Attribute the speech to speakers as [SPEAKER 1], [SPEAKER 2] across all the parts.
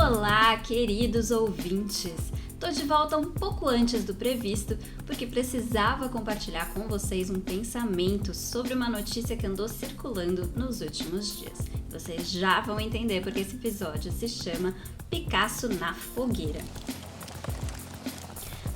[SPEAKER 1] Olá, queridos ouvintes! Tô de volta um pouco antes do previsto, porque precisava compartilhar com vocês um pensamento sobre uma notícia que andou circulando nos últimos dias. Vocês já vão entender porque esse episódio se chama Picasso na Fogueira.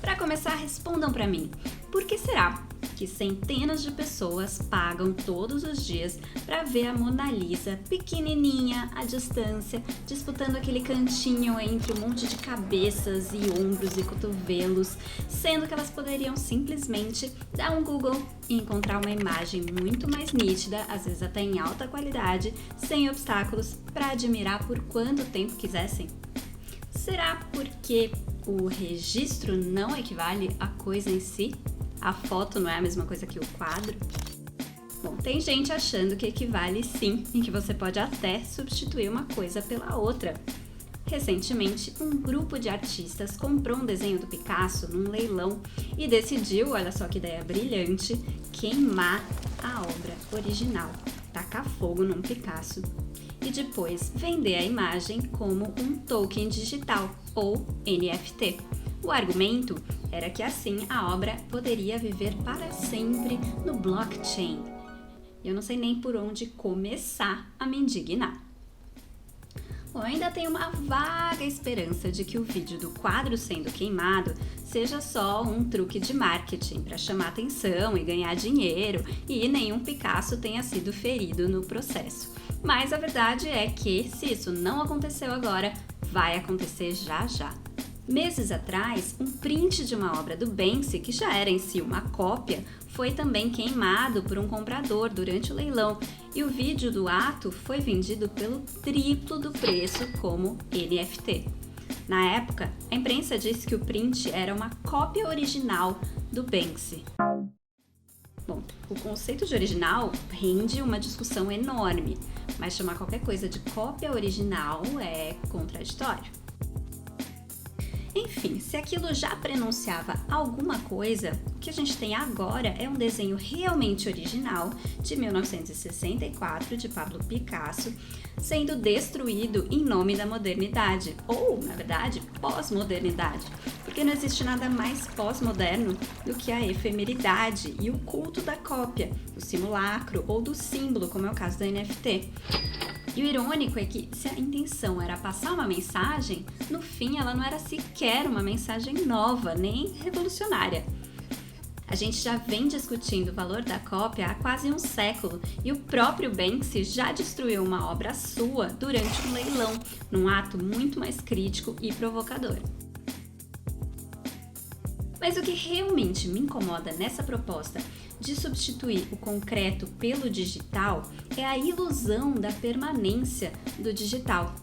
[SPEAKER 1] Para começar, respondam para mim, por que será que centenas de pessoas pagam todos os dias para ver a Mona Lisa pequenininha, à distância, disputando aquele cantinho entre um monte de cabeças e ombros e cotovelos, sendo que elas poderiam simplesmente dar um Google e encontrar uma imagem muito mais nítida, às vezes até em alta qualidade, sem obstáculos, para admirar por quanto tempo quisessem? Será porque o registro não equivale à coisa em si? A foto não é a mesma coisa que o quadro? Bom, tem gente achando que equivale sim, e que você pode até substituir uma coisa pela outra. Recentemente, um grupo de artistas comprou um desenho do Picasso num leilão e decidiu, olha só que ideia brilhante, queimar a obra original, tacar fogo num Picasso e depois vender a imagem como um token digital, ou NFT. O argumento era que assim a obra poderia viver para sempre no blockchain. Eu não sei nem por onde começar a me indignar. Bom, eu ainda tenho uma vaga esperança de que o vídeo do quadro sendo queimado seja só um truque de marketing para chamar atenção e ganhar dinheiro e nenhum Picasso tenha sido ferido no processo. Mas a verdade é que, se isso não aconteceu agora, vai acontecer já já. Meses atrás, um print de uma obra do Banksy, que já era em si uma cópia, foi também queimado por um comprador durante o leilão e o vídeo do ato foi vendido pelo triplo do preço como NFT. Na época, a imprensa disse que o print era uma cópia original do Banksy. Bom, o conceito de original rende uma discussão enorme, mas chamar qualquer coisa de cópia original é contraditório. Enfim, se aquilo já prenunciava alguma coisa, o que a gente tem agora é um desenho realmente original de 1964 de Pablo Picasso, sendo destruído em nome da modernidade, ou, na verdade, pós-modernidade, porque não existe nada mais pós-moderno do que a efemeridade e o culto da cópia, do simulacro ou do símbolo, como é o caso da NFT. E o irônico é que, se a intenção era passar uma mensagem, no fim ela não era sequer uma mensagem nova, nem revolucionária. A gente já vem discutindo o valor da cópia há quase um século e o próprio Banksy já destruiu uma obra sua durante um leilão, num ato muito mais crítico e provocador. Mas o que realmente me incomoda nessa proposta de substituir o concreto pelo digital é a ilusão da permanência do digital.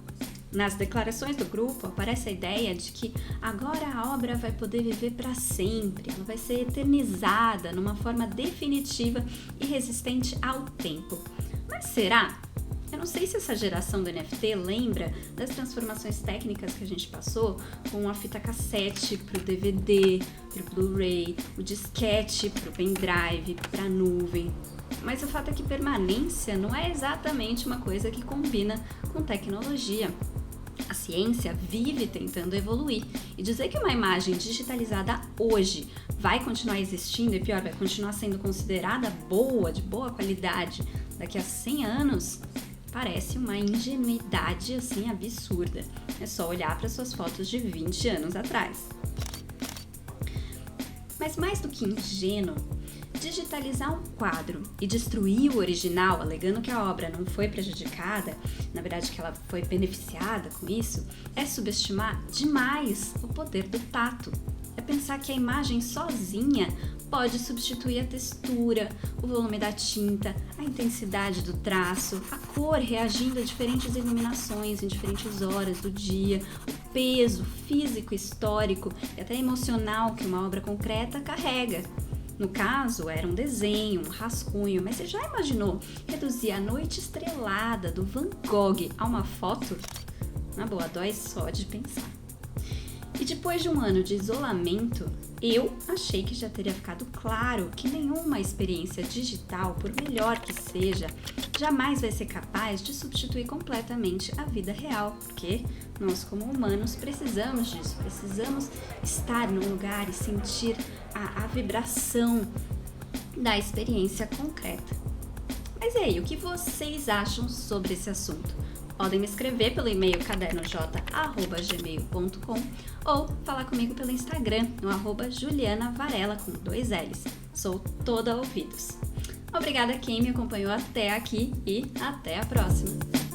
[SPEAKER 1] Nas declarações do grupo aparece a ideia de que agora a obra vai poder viver para sempre, ela vai ser eternizada numa forma definitiva e resistente ao tempo. Mas será? Eu não sei se essa geração do NFT lembra das transformações técnicas que a gente passou com a fita cassete para o DVD, para o Blu-ray, o disquete para o pendrive, para a nuvem. Mas o fato é que permanência não é exatamente uma coisa que combina com tecnologia. A ciência vive tentando evoluir e dizer que uma imagem digitalizada hoje vai continuar existindo e pior, vai continuar sendo considerada boa, de boa qualidade daqui a 100 anos, parece uma ingenuidade assim absurda. É só olhar para suas fotos de 20 anos atrás. Mas mais do que ingênuo, digitalizar um quadro e destruir o original, alegando que a obra não foi prejudicada, na verdade que ela foi beneficiada com isso, é subestimar demais o poder do tato. É pensar que a imagem sozinha pode substituir a textura, o volume da tinta, a intensidade do traço, a cor reagindo a diferentes iluminações em diferentes horas do dia, o peso físico, histórico e até emocional que uma obra concreta carrega. No caso, era um desenho, um rascunho, mas você já imaginou reduzir a noite estrelada do Van Gogh a uma foto? Na boa, dói só de pensar. E depois de um ano de isolamento, eu achei que já teria ficado claro que nenhuma experiência digital, por melhor que seja, jamais vai ser capaz de substituir completamente a vida real, porque nós, como humanos, precisamos disso, precisamos estar num lugar e sentir a vibração da experiência concreta. Mas e aí, o que vocês acham sobre esse assunto? Podem me escrever pelo e-mail cadernoj@gmail.com ou falar comigo pelo Instagram, no @julianavarela com 2 L's. Sou toda ouvidos. Obrigada a quem me acompanhou até aqui e até a próxima!